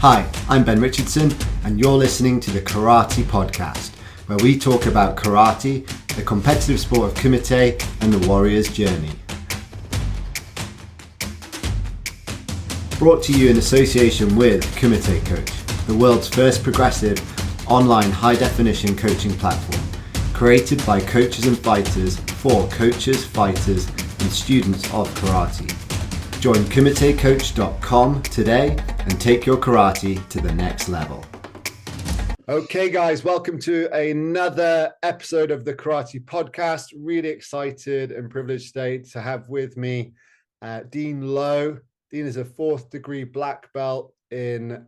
Hi, I'm Ben Richardson, and you're listening to the Karate Podcast, where we talk about karate, the competitive sport of Kumite, and the warrior's journey. Brought to you in association with Kumite Coach, the world's first progressive online high-definition coaching platform, created by coaches and fighters for coaches, fighters, and students of karate. Join KumiteCoach.com today and take your karate to the next level. Okay, guys, welcome to another episode of the Karate Podcast. Really excited and privileged today to have with me Dean Lowe. Dean is a 4th degree black belt in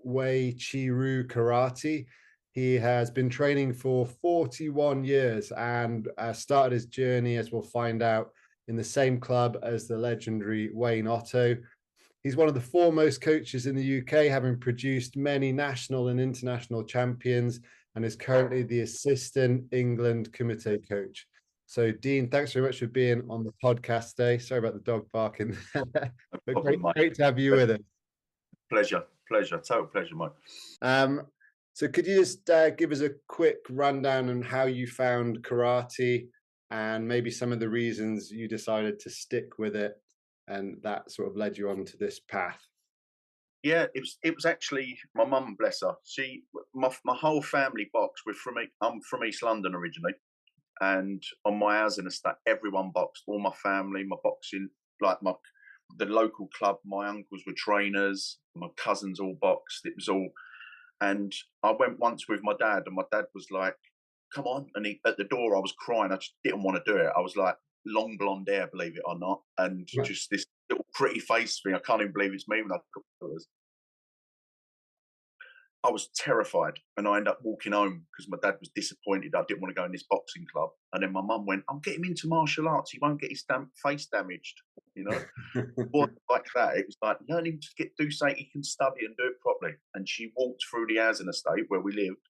Wei Chi-Ryu Karate. He has been training for 41 years and started his journey, as we'll find out, in the same club as the legendary Otto. He's one of the foremost coaches in the UK, having produced many national and international champions, and is currently the assistant England Kumite coach. So, Dean, thanks very much for being on the podcast today. Sorry about the dog barking. But great to have you with us. Pleasure, total pleasure, Mike. So could you just give us a quick rundown on how you found karate and maybe some of the reasons you decided to stick with it and that sort of led you on to this path? Yeah, it was actually my mum, bless her. My whole family boxed. I'm from East London originally, and on my housing estate, everyone boxed. All my family, my boxing, the local club. My uncles were trainers. My cousins all boxed. It was all, and I went once with my dad, and my dad was like, "Come on!" And at the door, I was crying. I just didn't want to do it. I was like, long blonde hair, believe it or not, and just this little pretty face thing. I can't even believe it's me when I got photos. I was terrified, and I ended up walking home because my dad was disappointed I didn't want to go in this boxing club. And then my mum went, "I'll get him into martial arts. He won't get his face damaged." You know, it wasn't like that. It was like, learn him to do something he can study and do it properly. And she walked through the housing estate where we lived,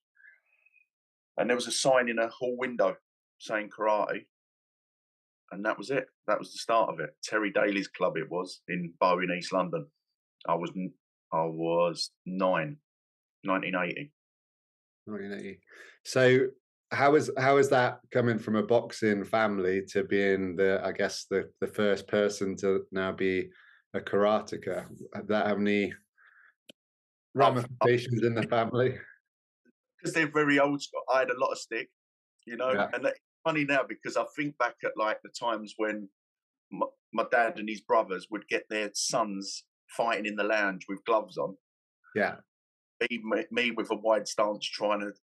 and there was a sign in a hall window saying karate. And that was it. That was the start of it. Terry Daly's club it was in Bow in East London. I was 9, 1980. 1980. So how is that coming from a boxing family to being the first person to now be a karateka? Did that have any ramifications in the family? Because they're very old school. I had a lot of stick, you know, Yeah. and it's funny now because I think back at like the times when my dad and his brothers would get their sons fighting in the lounge with gloves on. Yeah. Me with a wide stance trying to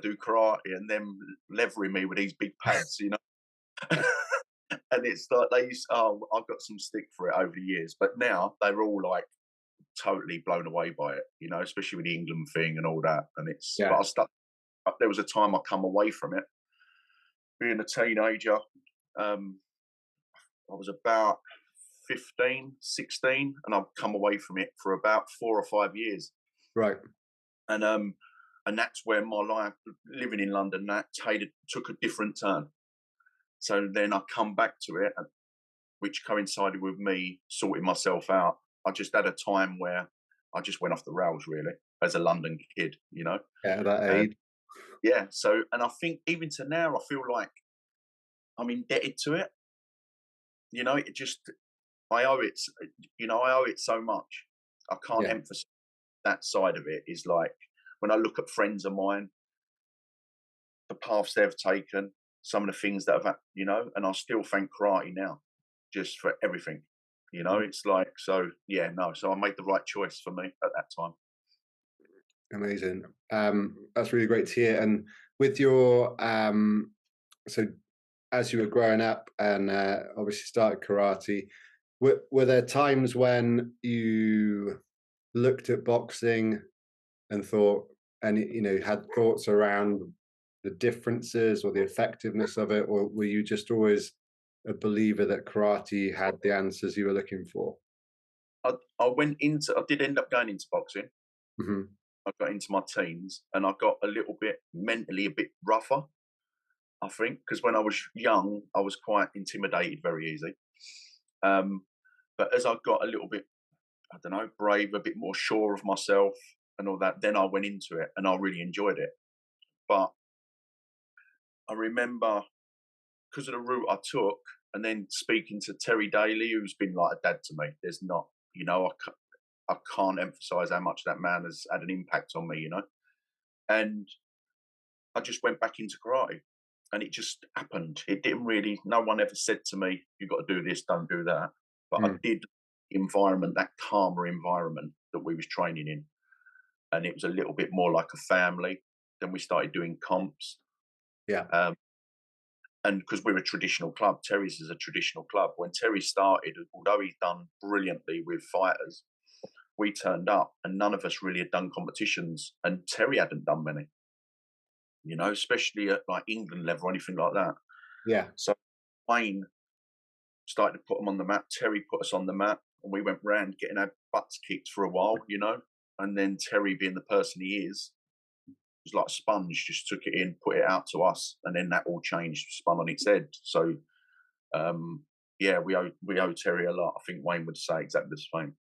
do karate, and them levering me with these big pads, you know. And it's like I've got some stick for it over the years, but now they're all like totally blown away by it, you know, especially with the England thing and all that. And but there was a time I come away from it. Being a teenager, I was about 15, 16, and I've come away from it for about 4 or 5 years. Right. And that's where my life, living in London, took a different turn. So then I come back to it, which coincided with me sorting myself out. I just had a time where I just went off the rails, really, as a London kid, you know. Yeah, that age. Yeah. So, and I think even to now, I feel like I'm indebted to it. You know, I owe it. You know, I owe it so much. I can't emphasize that side of it. Is like when I look at friends of mine, the paths they've taken, some of the things that have, you know, and I still thank karate now, just for everything. You know, it's like, so yeah, no. So I made the right choice for me at that time. Amazing. That's really great to hear. And with your, so as you were growing up and obviously started karate, were there times when you looked at boxing and thought, and you know, had thoughts around the differences or the effectiveness of it, or were you just always a believer that karate had the answers you were looking for? I did end up going into boxing. Mm-hmm. I got into my teens, and I got a little bit mentally a bit rougher, I think, because when I was young, I was quite intimidated very easy. But as I got a little bit I don't know, brave, a bit more sure of myself and all that. Then I went into it and I really enjoyed it. But I remember, because of the route I took, and then speaking to Terry Daly, who's been like a dad to me. There's not, you know, I can't emphasize how much that man has had an impact on me, you know. And I just went back into karate, and it just happened. It didn't really. No one ever said to me, "You got to do this, don't do that." But I Mm. did environment, that calmer environment that we was training in, and it was a little bit more like a family. Then we started doing comps. Yeah. Um, and because we're a traditional club, Terry's is a traditional club. When Terry started, although he'd done brilliantly with fighters, we turned up and none of us really had done competitions, and Terry hadn't done many, you know, especially at like England level or anything like that. Yeah. So Wayne started to put them on the map. Terry put us on the map, and we went round getting our butts kicked for a while, you know. And then Terry, being the person he is, was like a sponge, just took it in, put it out to us, and then that all changed, spun on its head. So yeah, we owe Terry a lot. I think Wayne would say exactly the same.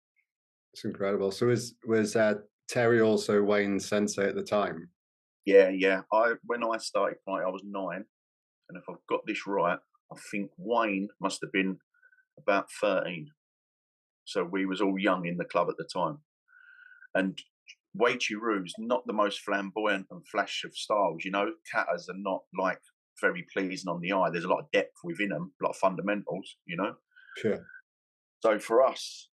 It's incredible. So was Terry also Wayne's sensei at the time? Yeah, yeah. When I started fighting, I was 9, and if I've got this right, I think Wayne must have been about 13. So we was all young in the club at the time. And Uechi Ru's not the most flamboyant and flash of styles, you know. Katas are not like very pleasing on the eye. There's a lot of depth within them, a lot of fundamentals, you know. Sure. So for us,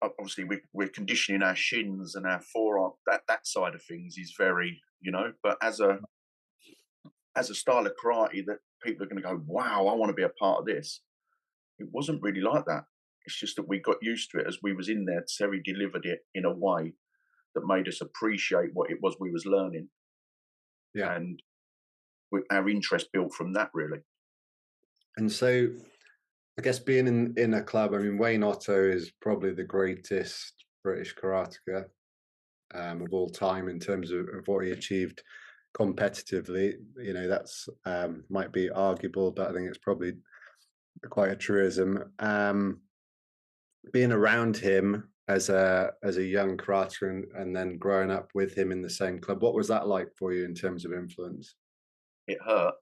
obviously we're conditioning our shins and our forearm. That side of things is very, you know. But as a style of karate that people are going to go, wow, I want to be a part of this. It wasn't really like that. It's just that we got used to it as we was in there. Terry delivered it in a way that made us appreciate what it was we was learning, Yeah. and our interest built from that, really. And so I guess being in a club, I mean, Wayne Otto is probably the greatest British karateka of all time in terms of what he achieved competitively. You know, that's might be arguable, but I think it's probably quite a truism. Being around him as a young karateka and then growing up with him in the same club, what was that like for you in terms of influence? It hurt.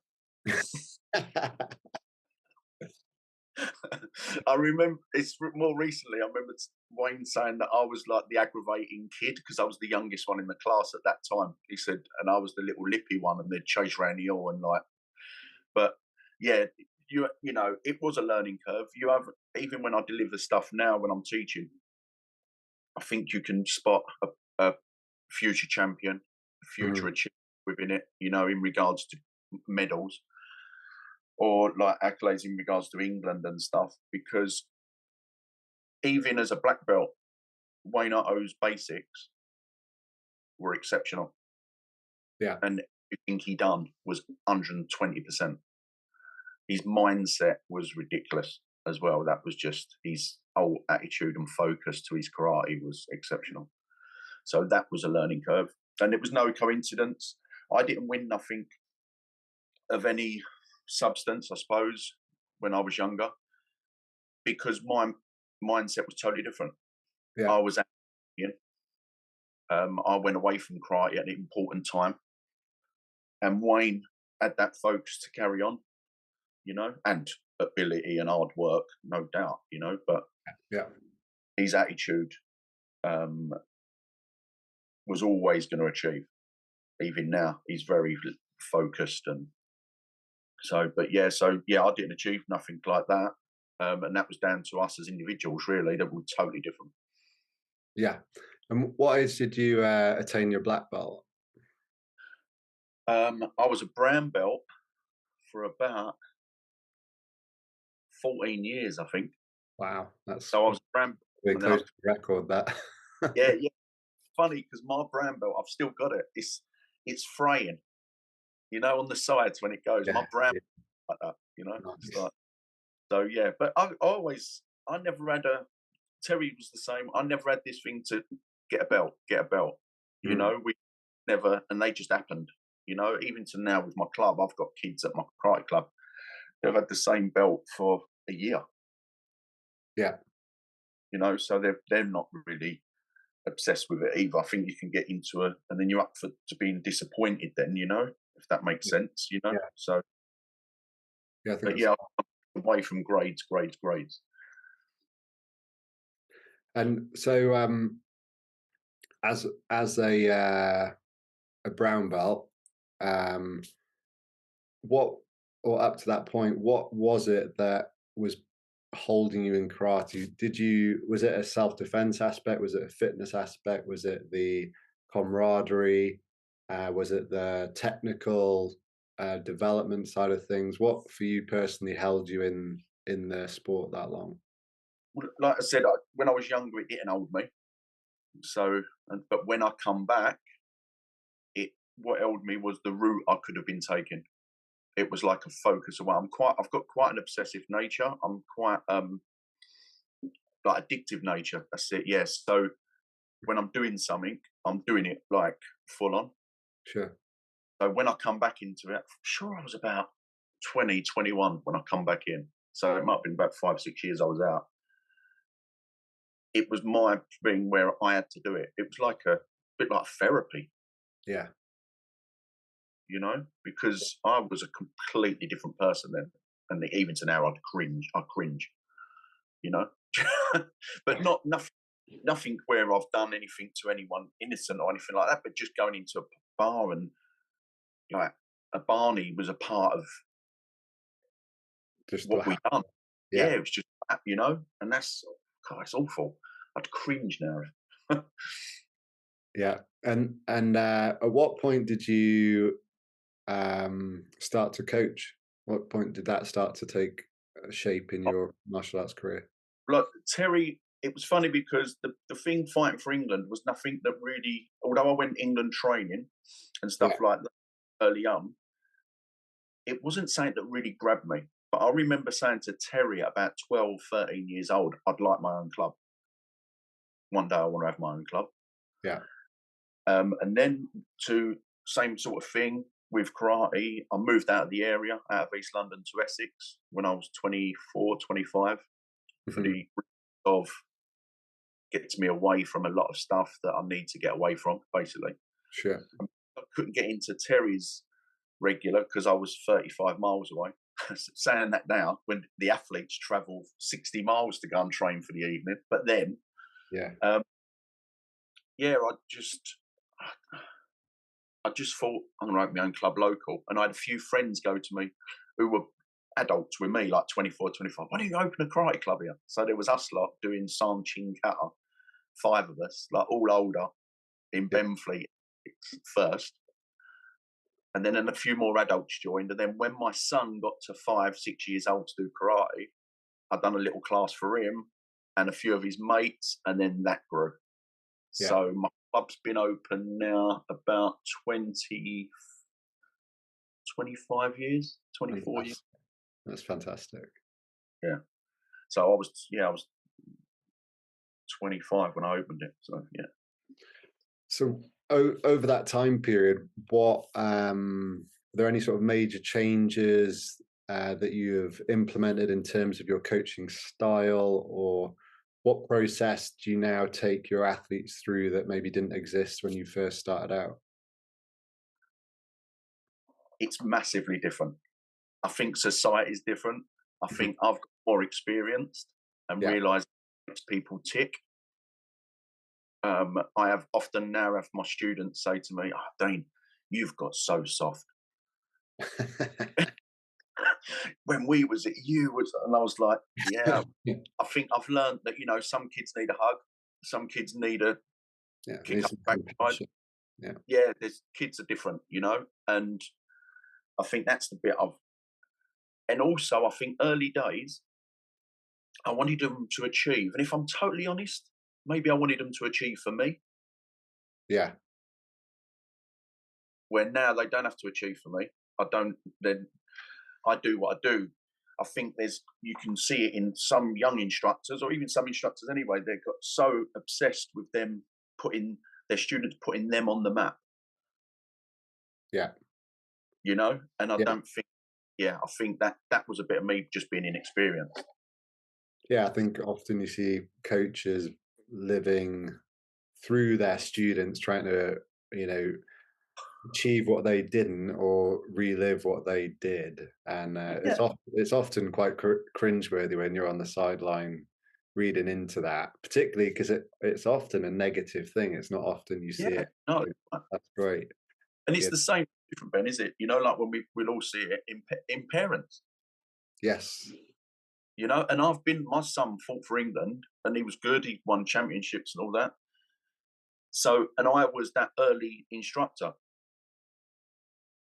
I remember it's more recently. I remember Wayne saying that I was like the aggravating kid because I was the youngest one in the class at that time. He said, and I was the little lippy one, and they'd chase around the hill and like. But yeah, you know, it was a learning curve. You have, even when I deliver stuff now when I'm teaching, I think you can spot a future champion, a future Mhm. achievement within it. You know, in regards to medals or like accolades in regards to England and stuff, because even as a black belt, Wayne Otto's basics were exceptional, Yeah, and everything he done was 120%. His mindset was ridiculous as well. That was just his whole attitude and focus to his karate was exceptional. So that was a learning curve, and it was no coincidence. I didn't win nothing of any substance, I suppose, when I was younger, because my mindset was totally different. yeah, I was I went away from karate at an important time, and Wayne had that focus to carry on, you know, and ability and hard work, no doubt, you know, but yeah. his attitude um, was always going to achieve. Even now, he's very focused, and so yeah, I didn't achieve nothing like that, and that was down to us as individuals, really, that were totally different. Yeah. And what age did you attain your black belt? I was a brown belt for about 14 years, I think. Wow, that's So I was a brown, very and then close to the record. That. yeah, yeah. Funny because my brown belt, I've still got it. It's fraying, you know, on the sides when it goes. My Yeah, brown yeah, like that, you know. It's nice. like, so yeah, but I never had a. Terry was the same. I never had this thing to get a belt, get a belt. You Mm. know, we never, and they just happened. You know, even to now with my club, I've got kids at my karate club. They've had the same belt for a year. Yeah. so they're not really obsessed with it either. I think you can get into and then you're up to being disappointed then, if that makes sense, Yeah, So, yeah, I think but that's. yeah, I'm away from grades. And so, as a brown belt, um, what or up to that point, what was it that was holding you in karate? Was it a self-defense aspect? Was it a fitness aspect? Was it the camaraderie? Was it the technical development side of things? What for you personally held you in the sport that long? Well, like I said, when I was younger, it didn't hold me. So, but when I come back, what held me was the route I could have been taking. It was like a focus away. I've got quite an obsessive nature. I'm quite like addictive nature. That's it. Yes. So when I'm doing something, I'm doing it like full on. Sure. So when I come back into it, I'm sure I was about 20, 21 when I come back in. So it might have been about 5, 6 years I was out. It was my thing where I had to do it. It was like a bit like therapy. Yeah. Because I was a completely different person then. And even to now, I cringe, but nothing where I've done anything to anyone innocent or anything like that, but just going into a bar and like a Barney was a part of Just what we done. Yeah, yeah. it was just and that's, God, it's awful. I'd cringe now. Yeah. And at what point did you start to coach? What point did that start to take shape in your martial arts career? Like Terry, it was funny because the thing fighting for England was nothing that really, although I went England training and stuff Yeah. like that early on, it wasn't something that really grabbed me. But I remember saying to Terry at about 12, 13 years old, I'd like my own club. One day I want to have my own club. Yeah. And then to same sort of thing with karate, I moved out of the area, out of East London to Essex when I was 24, 25 for the of gets me away from a lot of stuff that I need to get away from, basically. Sure. I couldn't get into Terry's regular because I was 35 miles away. Saying that now, when the athletes travel 60 miles to go and train for the evening, but then, Yeah. yeah, I just thought I'm going to open my own club local, and I had a few friends go to me who were adults with me, like 24, 25. Why don't you open a karate club here? So there was us lot doing San Chin Kata, 5 of us, like all older, in Yeah. Benfleet first. And then a few more adults joined. And then when my son got to 5, 6 years old to do karate, I'd done a little class for him and a few of his mates, and then that grew. Yeah. So my club's been open now about 25 years, 24 years. That's fantastic. Yeah. So I was 25 when I opened it. So yeah. So over that time period, what are there any sort of major changes that you have implemented in terms of your coaching style, or what process do you now take your athletes through that maybe didn't exist when you first started out? It's massively different. I think society is different. I think I've got more experience and Yeah. realise it makes people tick. I have often now have my students say to me, "Oh, Dane, you've got so soft." When we was at you was, and I was like, yeah. I think I've learned that some kids need a hug, some kids need a Yeah. kick up the backside. Yeah. Yeah, there's kids are different, and I think that's the bit of. And also, I think early days, I wanted them to achieve, and if I'm totally honest, maybe I wanted them to achieve for me. Yeah. Where now they don't have to achieve for me. I don't. Then I do what I do. I think you can see it in some young instructors, or even some instructors anyway. They've got so obsessed with them putting their students, putting them on the map. Yeah. And I Yeah. don't think. Yeah, I think that was a bit of me just being inexperienced. Yeah, I think often you see coaches living through their students, trying to, you know, achieve what they didn't or relive what they did, and Yeah, it's often quite cringeworthy when you're on the sideline reading into that, particularly because it's often a negative thing. It's not often you see yeah, it. no, That's great. and it's Yeah. the same different, Ben, is it? You know, like when we'll all see it in parents. Yes. You know, and I've been my son fought for England, and he was good. He won championships and all that. So, and I was that early instructor.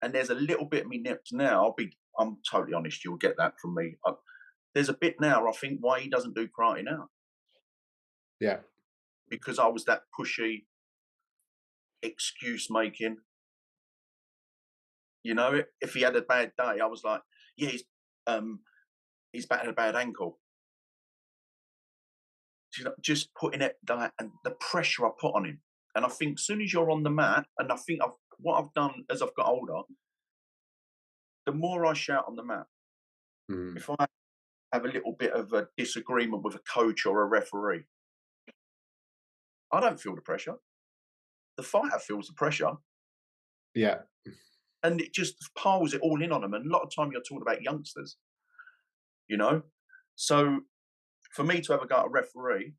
And there's a little bit of me nips now. I'm totally honest. You'll get that from me. There's a bit now. I think why he doesn't do karate now Yeah. because I was that pushy, excuse making. You know, if he had a bad day, I was like, yeah, he's battered a bad ankle. You know, just putting it like, and the pressure I put on him. And I think as soon as you're on the mat, and I think what I've done as I've got older, the more I shout on the mat, Mm. if I have a little bit of a disagreement with a coach or a referee, I don't feel the pressure. The fighter feels the pressure, Yeah. and it just piles it all in on them. And a lot of time you're talking about youngsters, you know. So for me to ever go to a referee,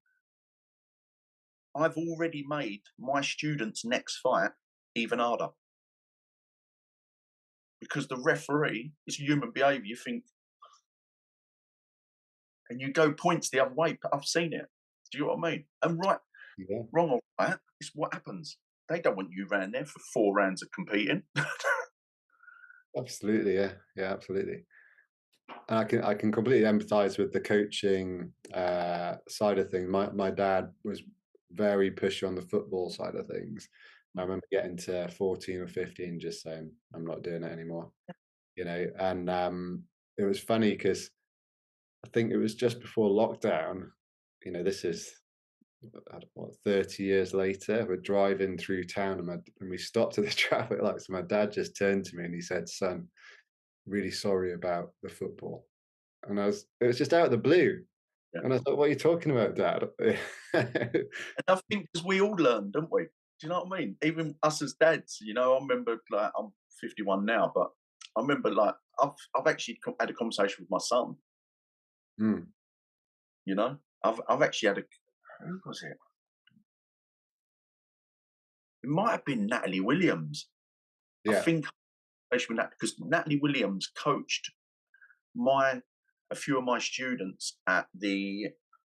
I've already made my student's next fight even harder because the referee is human behaviour. You think, and you go points the other way. But I've seen it. Do you know what I mean? And right, Yeah. wrong or right, it's what happens. They don't want you round there for 4 rounds of competing. Absolutely. Yeah. Yeah. Absolutely. And I can completely empathise with the coaching side of things. My dad was very pushy on the football side of things. I remember getting to 14 or 15, just saying I'm not doing it anymore. You know, and it was funny because I think it was just before lockdown. You know, this is what 30 years later. We're driving through town and we stopped at the traffic lights. And my dad just turned to me and he said, "Son, really sorry about the football." And it was just out of the blue. Yeah. And I thought, what are you talking about, Dad? And I think because we all learn, don't we? Do you know what I mean? Even us as dads, you know, I remember like I'm 51 now, but I remember like I've actually had a conversation with my son. Mm, You know, I've actually had a who was it? It might have been Natalie Williams. I yeah. think because Natalie Williams coached my a few of my students at the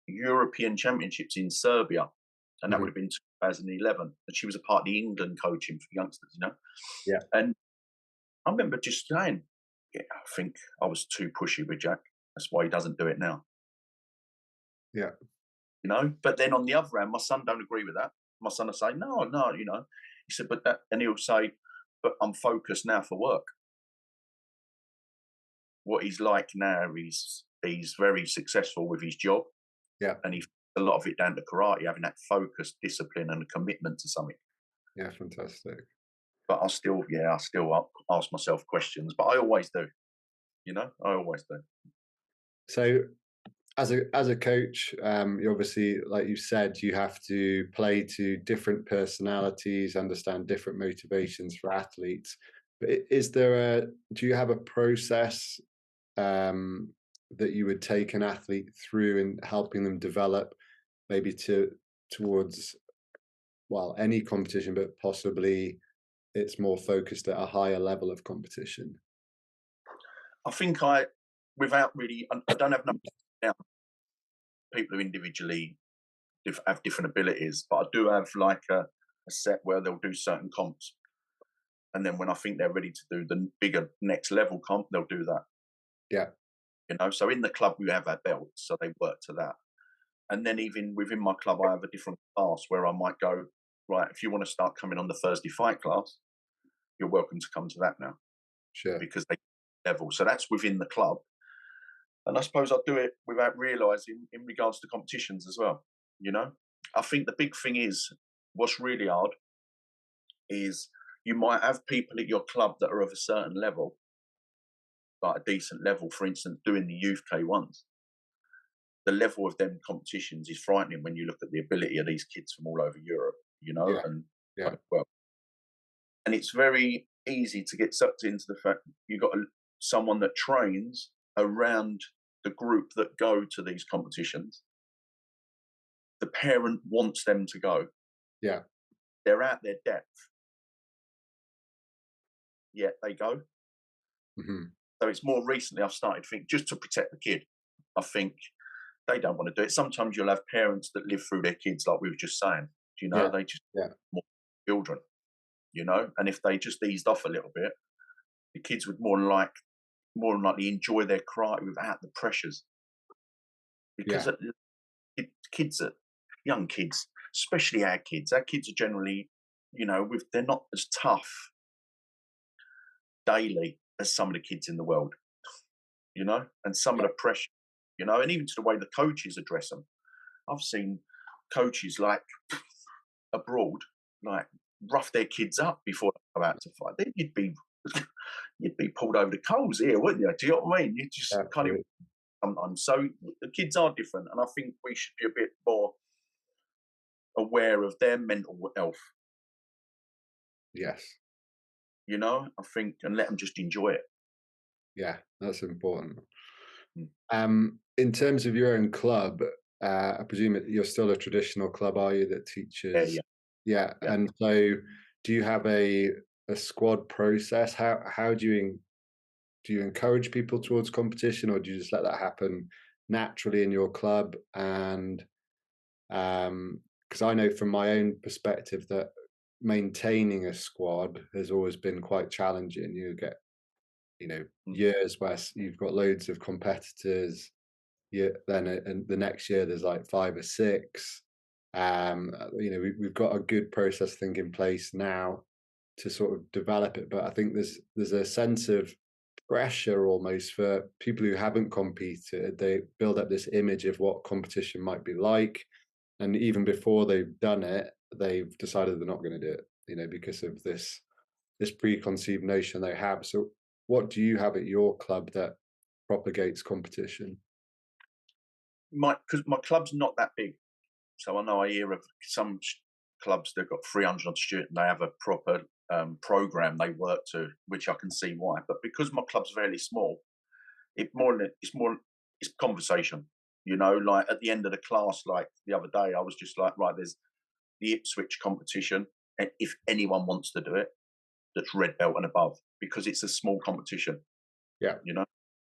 European Championships in Serbia, and that would Mhm, have been 2011. And she was a part of the England coaching for youngsters, you know. yeah. And I remember just saying, yeah, I think I was too pushy with Jack. That's why he doesn't do it now, Yeah. you know. But then on the other hand, my son don't agree with that. My son will say, no, no, you know. He said, but that, and he'll say, but I'm focused now for work. What he's like now, he's very successful with his job, Yeah. and he a lot of it down to karate, having that focus, discipline, and a commitment to something. Yeah. Fantastic. But I still ask myself questions, but I always do. You know, I always do. So as a coach, you obviously, like you said, you have to play to different personalities, understand different motivations for athletes. But is there do you have a process um, that you would take an athlete through in helping them develop, maybe towards well any competition, but possibly it's more focused at a higher level of competition? I think without really, I don't have enough down people who individually have different abilities, but I do have like a set where they'll do certain comps, and then when I think they're ready to do the bigger next level comp, they'll do that. Yeah. You know, so in the club we have our belts, so they work to that. And then even within my club, I have a different class where I might go, right, if you want to start coming on the Thursday fight class, you're welcome to come to that now Sure. because they level. So that's within the club. And I suppose I do it without realizing in regards to competitions as well. You know, I think the big thing is what's really hard is you might have people at your club that are of a certain level, like a decent level, for instance, doing the youth K1s. the level of them competitions is frightening when you look at the ability of these kids from all over Europe, Yeah. and Yeah. well, and it's very easy to get sucked into the fact you've got someone that trains around the group that go to these competitions. The parent wants them to go. Yeah. They're at their depth, yet they go. Hmm. So it's more recently I've started to think, just to protect the kid, I think they don't want to do it. Sometimes you'll have parents that live through their kids, like we were just saying. Yeah. They just Yeah. more children, and if they just eased off a little bit, the kids would more than likely enjoy their karate without the pressures. Because kids are young kids, especially our kids. Our kids are generally, they're not as tough daily as some of the kids in the world, and some of the pressure, and even to the way the coaches address them. I've seen coaches like abroad, like rough their kids up before they go out to fight. Then you'd be pulled over the coals here, wouldn't you? Do you know what I mean? You just can't even sometimes. So the kids are different, and I think we should be a bit more aware of their mental health. Yes. I think, and let them just enjoy it. Yeah, that's important. Mm. In terms of your own club, I presume you're still a traditional club, are you, that teaches? Yeah. And so, do you have a squad process? How do you encourage people towards competition, or do you just let that happen naturally in your club? And because I know from my own perspective that maintaining a squad has always been quite challenging. You get years where you've got loads of competitors. Then and the next year there's like 5 or 6. We've got a good process thing in place now to sort of develop it, but I think there's a sense of pressure almost for people who haven't competed. They build up this image of what competition might be like, and even before they've done it, they've decided they're not going to do it, because of this preconceived notion they have. So what do you have at your club that propagates competition? Because my club's not that big, so I know I hear of some clubs they've got 300 students. They have a proper program they work to, which I can see why. But because my club's fairly small, it's conversation. Like at the end of the class, like the other day, I was just like, right, there's the Ipswich competition, and if anyone wants to do it, that's red belt and above, because it's a small competition. Yeah.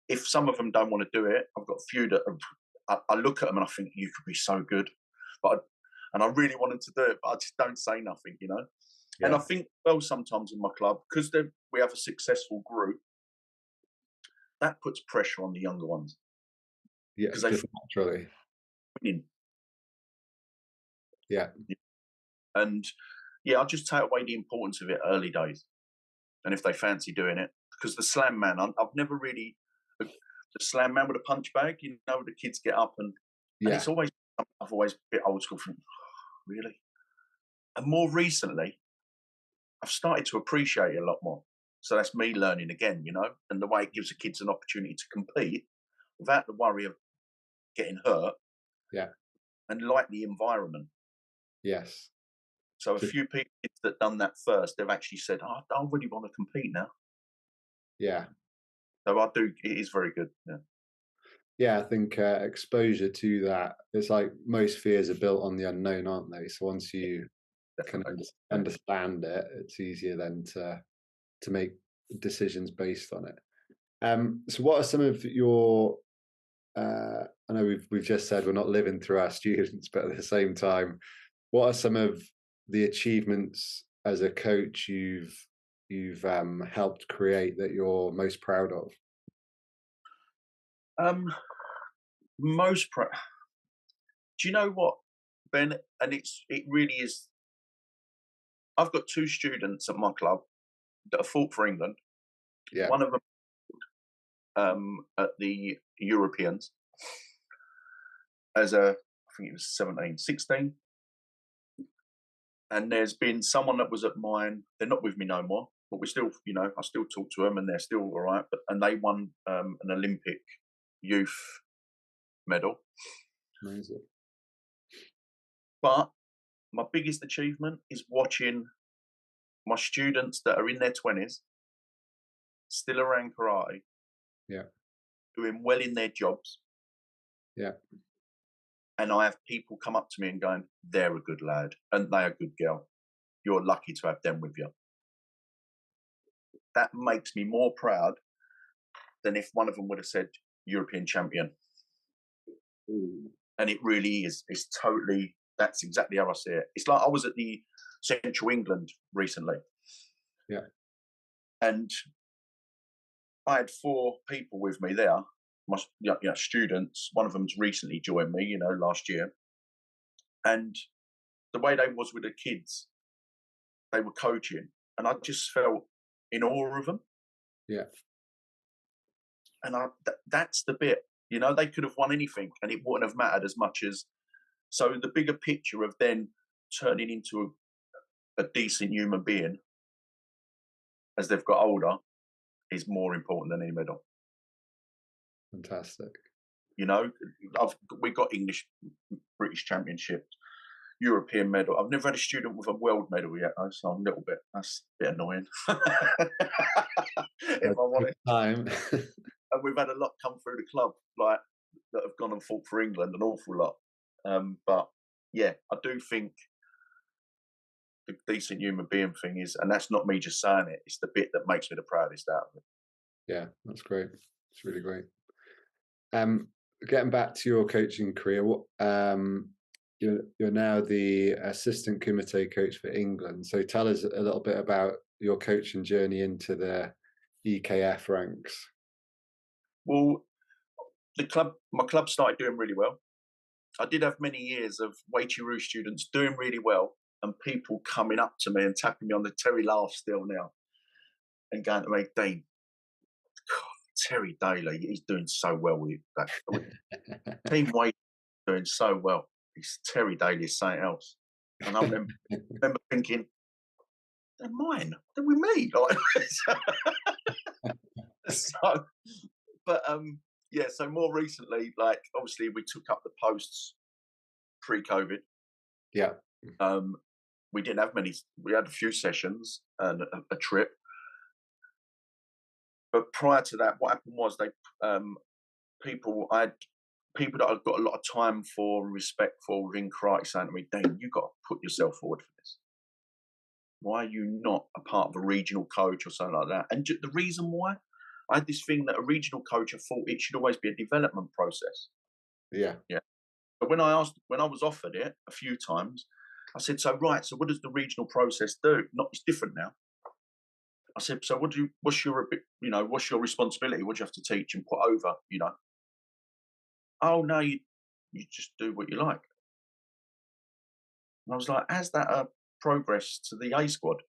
If some of them don't want to do it, I've got a few that I look at them and I think you could be so good, and I really wanted to do it, but I just don't say nothing. Yeah. And I think, well, sometimes in my club, because we have a successful group, that puts pressure on the younger ones. Yeah, because they just naturally. winning. Yeah. And I just take away the importance of it early days. And if they fancy doing it, because the slam man, I've never really, the slam man with a punch bag, the kids get up and it's always, I've always a bit old school from, really? And more recently, I've started to appreciate it a lot more. So that's me learning again, and the way it gives the kids an opportunity to compete without the worry of getting hurt. Yeah. And like the environment. Yes. So a few people that done that first, they've actually said, oh, I really want to compete now. Yeah. So I do, it is very good. Yeah. Yeah, I think exposure to that, it's like most fears are built on the unknown, aren't they? So once you can understand it, it's easier then to make decisions based on it. So what are some of your I know we've just said we're not living through our students, but at the same time, what are some of the achievements as a coach you've helped create that you're most proud of? Do you know what, Ben? And it really is. I've got 2 students at my club that have fought for England. Yeah. One of them at the Europeans as I think it was 17, 16. And there's been someone that was at mine. They're not with me no more, but we still, I still talk to them and they're still all right. And they won an Olympic youth medal. Amazing. But my biggest achievement is watching my students that are in their 20s, still around karate, Yeah. doing well in their jobs. Yeah. And I have people come up to me and going, they're a good lad and they're a good girl. You're lucky to have them with you. That makes me more proud than if one of them would have said European champion. Ooh. And it really is. It's totally, that's exactly how I see it. It's like I was at the Central England recently. Yeah. And I had 4 people with me there, my students. One of them's recently joined me, last year. And the way they was with the kids, they were coaching, and I just felt in awe of them. Yeah. And that's the bit, they could have won anything and it wouldn't have mattered as much as, so the bigger picture of then turning into a decent human being as they've got older is more important than any medal. Fantastic. We got English, British championships, European medal. I've never had a student with a world medal yet, though, so I'm a little bit, that's a bit annoying. If I'm honest. Time. And we've had a lot come through the club, like, that have gone and fought for England, an awful lot. But yeah, I do think the decent human being thing is, and that's not me just saying it, it's the bit that makes me the proudest out of it. Yeah, that's great. It's really great. Getting back to your coaching career, what you're now the assistant Kumite coach for England. So tell us a little bit about your coaching journey into the EKF ranks. Well, my club started doing really well. I did have many years of Uechi students doing really well, and people coming up to me and tapping me on the Terry laugh still now, and going to me, Dean, Terry Daly, he's doing so well with that. Team Uechi doing so well. It's Terry Daly is something else. And I remember thinking, they're mine. They're with me. Yeah, so more recently, like, obviously we took up the posts pre-COVID. Yeah. We didn't have many. We had a few sessions and a trip. But prior to that, what happened was I had people that I've got a lot of time for and respect for within karate saying to me, Dane, you've got to put yourself forward for this. Why are you not a part of a regional coach or something like that? And the reason why, I had this thing that a regional coach, I thought it should always be a development process. Yeah. Yeah. But when I was offered it a few times, I said, so what does the regional process do? It's different now. I said, so what's your responsibility? What do you have to teach and put over, Oh, no, you just do what you like. And I was like, has that a progress to the A squad?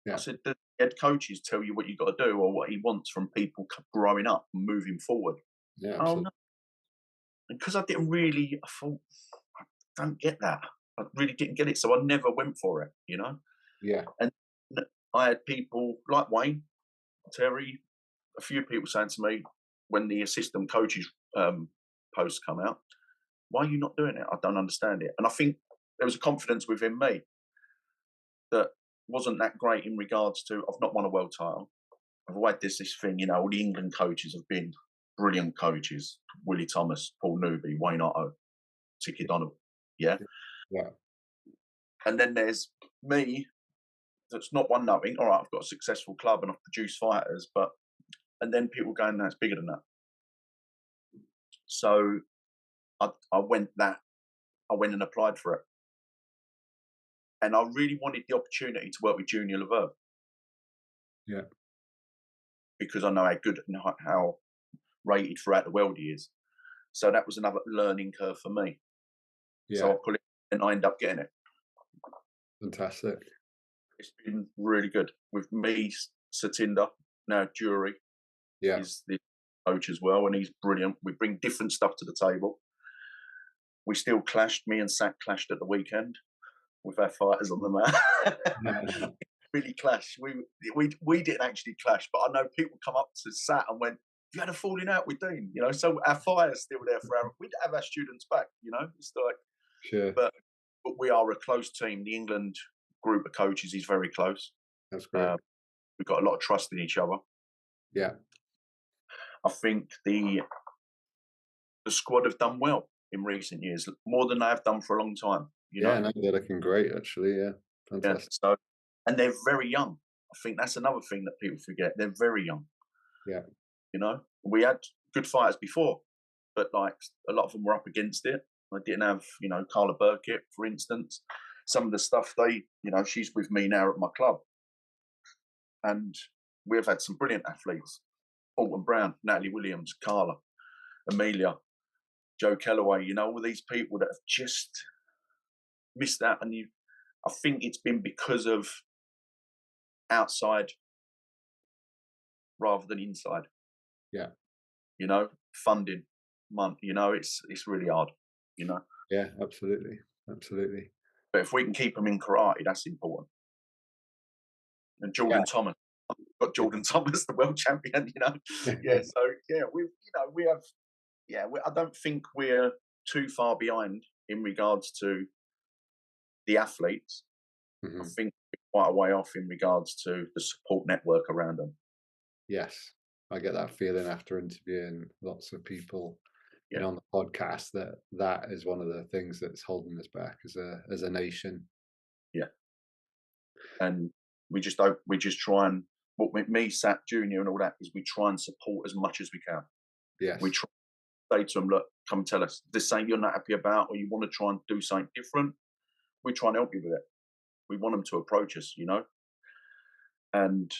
Yeah. I said, the head coaches tell you what you got to do or what he wants from people growing up and moving forward. Yeah. Oh, no. And because I thought, I don't get that. I really didn't get it. So I never went for it, Yeah. And I had people like Wayne, Terry, a few people saying to me when the assistant coaches posts come out, why are you not doing it? I don't understand it. And I think there was a confidence within me that wasn't that great in regards to, I've not won a world title. I've always had this thing, all the England coaches have been brilliant coaches. Willie Thomas, Paul Newby, Wayne Otto, Tiki Donovan. Yeah. Yeah. And then there's me that's not won nothing. All right, I've got a successful club and I've produced fighters, and then people going, no, it's bigger than that. So I went and applied for it. And I really wanted the opportunity to work with Junior Lowe. Yeah. Because I know how good and how rated throughout the world he is. So that was another learning curve for me. Yeah. So I put it and I end up getting it. Fantastic. It's been really good. With me, Satinder, now Jury, is the coach as well, and he's brilliant. We bring different stuff to the table. We still clashed. Me and Sack clashed at the weekend with our fighters on the mat. Really clashed. We didn't actually clash, but I know people come up to Sat and went, you had a falling out with Dean, you know, so our fire's still there for we'd have our students back, you know, it's like, Sure. but we are a close team. The England group of coaches is very close. That's great. We've got a lot of trust in each other. Yeah. I think the squad have done well in recent years, more than they have done for a long time. You know? No, they're looking great, actually. Yeah, fantastic. Yeah, so, and they're very young. I think that's another thing that people forget. They're very young. Yeah. You know, we had good fighters before, but like a lot of them were up against it. I didn't have, you know, Carla Burkitt, for instance. Some of the stuff you know, she's with me now at my club. And we've had some brilliant athletes. Alton Brown, Natalie Williams, Carla, Amelia, Joe Kellaway, you know, all these people that have just missed out. And I think it's been because of outside rather than inside. Yeah. You know, funding, money, you know, it's really hard, you know. Yeah, absolutely. Absolutely. But if we can keep them in karate, that's important. And Jordan Thomas, I've got Jordan Thomas, the world champion, you know. Yeah, so yeah, we have, I don't think we're too far behind in regards to the athletes. Mm-hmm. I think we're quite a way off in regards to the support network around them. Yes, I get that feeling after interviewing lots of people you know, on the podcast that is one of the things that's holding us back as a nation. Yeah, and we just try and me, Sat Junior, and all that is we try and support as much as we can. Yes, we try to say to them, look, come tell us this something you're not happy about, or you want to try and do something different. We try and help you with it. We want them to approach us, you know. And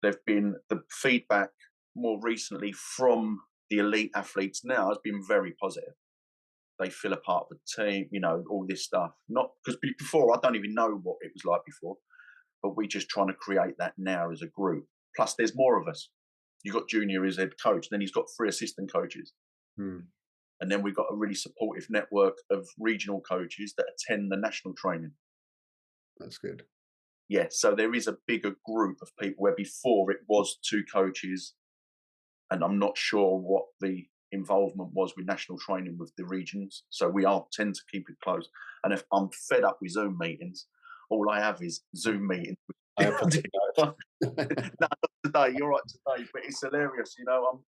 they've been the feedback more recently from the elite athletes now has been very positive. They feel a part of the team, you know, all this stuff. Not because before I don't even know what it was like before, but we're just trying to create that now as a group. Plus, there's more of us. You've got Junior as head coach, then he's got 3 assistant coaches. And then we've got a really supportive network of regional coaches that attend the national training. That's good. Yeah, so there is a bigger group of people where before it was 2 coaches, and I'm not sure what the involvement was with national training with the regions. So we tend to keep it close. And if I'm fed up with Zoom meetings, all I have is Zoom meetings. I have no, not today. You're right today, but it's hilarious. You know,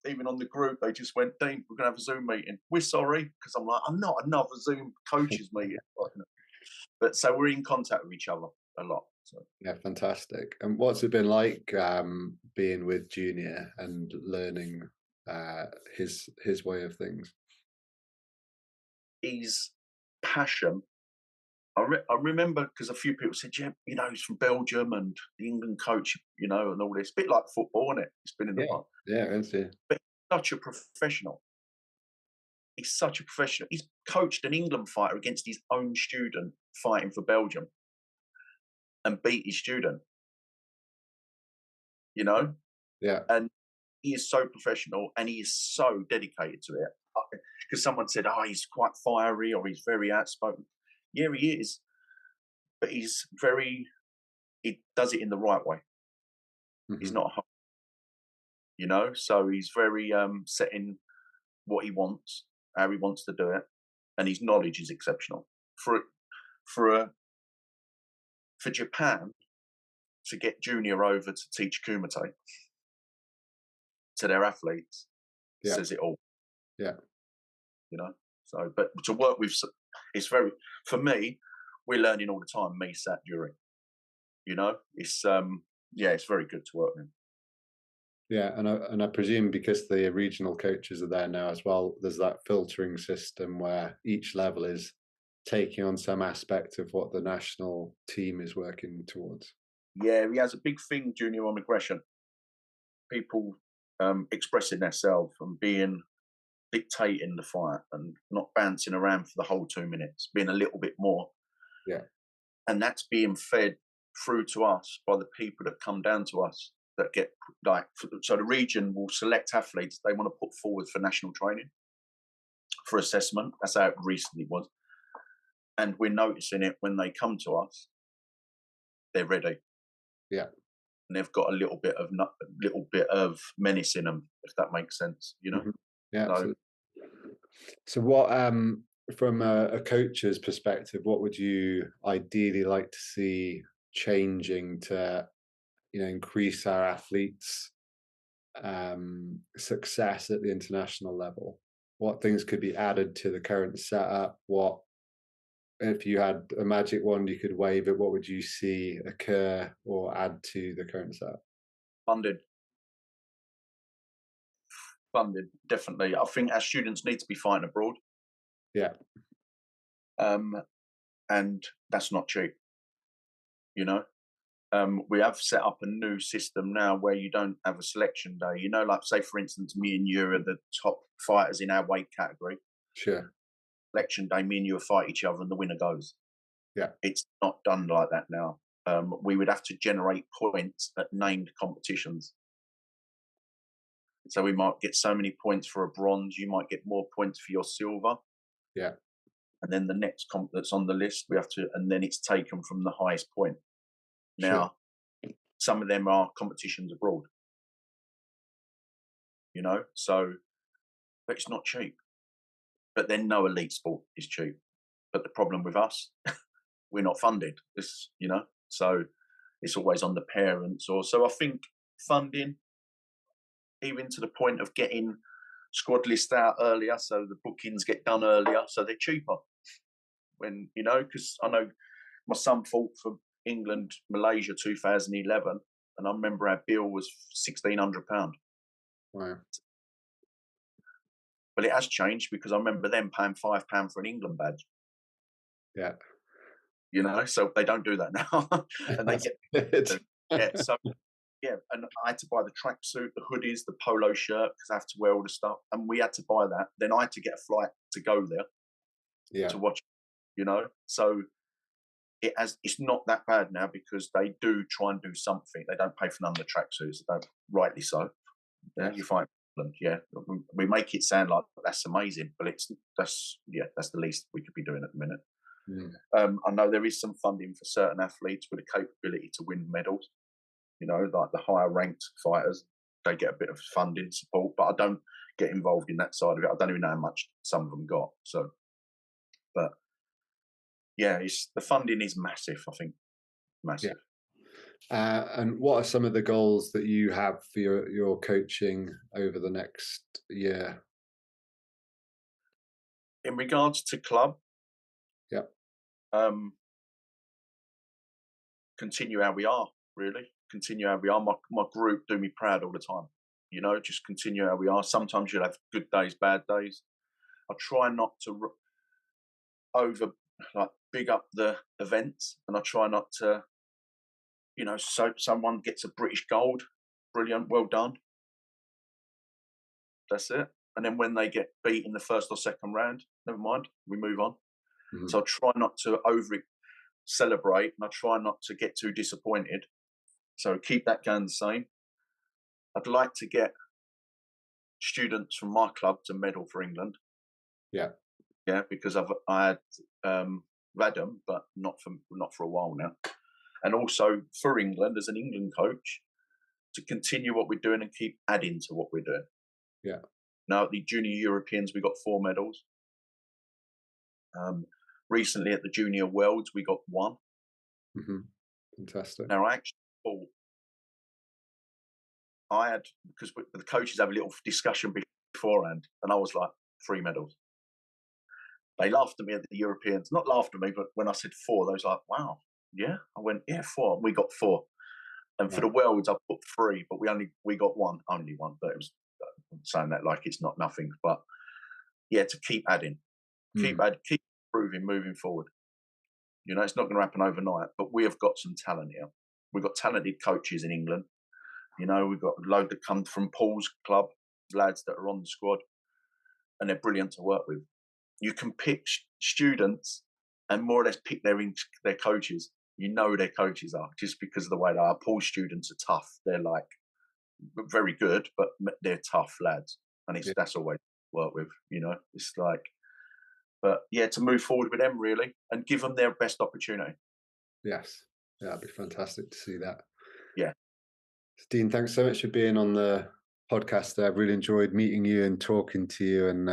even on the group, they just went, Dean, we're going to have a Zoom meeting. We're sorry, because I'm like, I'm not another Zoom coaches meeting. But so we're in contact with each other a lot. So. Yeah, fantastic. And what's it been like being with Junior and learning his way of things? His passion. I remember because a few people said, yeah, you know, he's from Belgium and the England coach, you know, and all this. A bit like football, isn't it? It's been in the past. Yeah, it's But he's such a professional. He's such a professional. He's coached an England fighter against his own student fighting for Belgium and beat his student. You know? Yeah. And he is so professional and he is so dedicated to it. Because someone said, oh, he's quite fiery or he's very outspoken. Yeah, he is. But he does it in the right way. He's not, you know, so he's very set in what he wants, how he wants to do it. And his knowledge is exceptional. For Japan to get Junior over to teach Kumite to their athletes says it all. Yeah. You know, so, but to work with, it's very, for me, we're learning all the time, me, Sat, Jury. You know, it's, it's very good to work with. Yeah, and I presume because the regional coaches are there now as well, there's that filtering system where each level is taking on some aspect of what the national team is working towards. Yeah, he has a big thing, Junior, on aggression. People expressing themselves and dictating the fight and not bouncing around for the whole 2 minutes, being a little bit more. Yeah. And that's being fed through to us by the people that come down to us that get so the region will select athletes they want to put forward for national training, for assessment. That's how it recently was. And we're noticing it when they come to us, they're ready. Yeah. and they've got a little bit of menace in them, if that makes sense, you know. Yeah, So absolutely. So what, from a coach's perspective, what would you ideally like to see changing to, increase our athletes' success at the international level? What things could be added to the current setup? What, if you had a magic wand you could wave it, what would you see occur or add to the current setup? funded, definitely. I think our students need to be fighting abroad, Yeah, and that's not cheap, you know. We have set up a new system now where you don't have a selection day. You know, like say for instance, me and you are the top fighters in our weight category. sure. Selection day, me and you will fight each other, and the winner goes. Yeah, It's not done like that now. We would have to generate points at named competitions. So we might get so many points for a bronze. You might get more points for your silver. yeah, And then the next comp that's on the list, we have to, and then it's taken from the highest point. sure. Now, some of them are competitions abroad, you know, so, but it's not cheap. But then no elite sport is cheap. But the problem with us, we're not funded. It's, you know, so it's always on the parents. Or so I think funding, even to the point of getting squad list out earlier, so the bookings get done earlier, so they're cheaper. When, you know, because I know my son fought for England Malaysia 2011, and I remember our bill was £1,600. Wow. But it has changed because I remember them paying £5 for an England badge. Yeah. You know, so they don't do that now, and they get yeah. So yeah, and I had to buy the tracksuit, the hoodies, the polo shirt because I have to wear all the stuff, and we had to buy that. Then I had to get a flight to go there Yeah, to watch. You know, so it's not that bad now because they do try and do something. They don't pay for none of the tracksuits. They don't, rightly so. Yeah, yes. you find them. Yeah, we make it sound like that's amazing, but that's the least we could be doing at the minute. I know there is some funding for certain athletes with the capability to win medals. You know, like the higher ranked fighters, they get a bit of funding support, but I don't get involved in that side of it. I don't even know how much some of them got. So, but yeah, the funding is massive. I think massive. Yeah. And what are some of the goals that you have for your coaching over the next year? In regards to club, Yeah, continue how we are. Really, continue how we are. My group do me proud all the time. You know, just continue how we are. Sometimes you'll have good days, bad days. I try not to over big up the events, and I try not to, you know, so someone gets a British gold, brilliant, well done. That's it. And then when they get beat in the first or second round, never mind, we move on. mm-hmm. So I try not to over celebrate, and I try not to get too disappointed. So keep that going the same. I'd like to get students from my club to medal for England. Yeah, because I had Vadam, but not for a while now. And also for England as an England coach to continue what we're doing and keep adding to what we're doing. Yeah. Now at the Junior Europeans we got 4 medals. Recently at the Junior Worlds we got 1. Mm-hmm. Fantastic. Now I actually thought because the coaches have a little discussion beforehand, and I was like 3 medals. They laughed at me at the Europeans, not laughed at me, but when I said 4, they was like, wow, yeah. I went, yeah, 4. We got 4. And for the Worlds, I put 3, but we got only one. But it was saying that like it's not nothing. But yeah, to keep adding, keep improving, moving forward. You know, it's not going to happen overnight, but we have got some talent here. We've got talented coaches in England. You know, we've got a load that come from Paul's club, lads that are on the squad, and they're brilliant to work with. You can pick students and more or less pick their coaches. You know their coaches are just because of the way they are. Paul's students are tough. They're like very good, but they're tough lads, and that's always work with. You know, it's like, but yeah, to move forward with them really and give them their best opportunity. Yes, yeah, it'd be fantastic to see that. Yeah, Dean, thanks so much for being on the podcast. I've really enjoyed meeting you and talking to you, and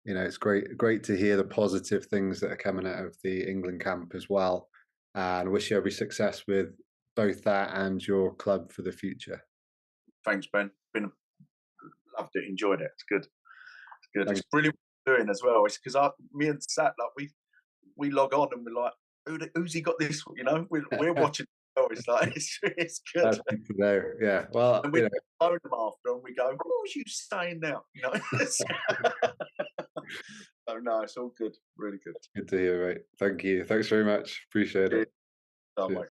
it's great to hear the positive things that are coming out of the England camp as well. And I wish you every success with both that and your club for the future. Thanks, Ben. Loved it, enjoyed it. It's good. It's good. Thanks. It's brilliant what you're doing as well. It's because me and Sat, like we log on and we're like, who's he got this? You know, we're watching. It's like it's good. That's good to know. Yeah. Well, and we phone them after and we go, what was you saying now? You know. Oh no, it's all good. Really good. Good to hear, mate. Thank you. Thanks very much. Appreciate it. Oh,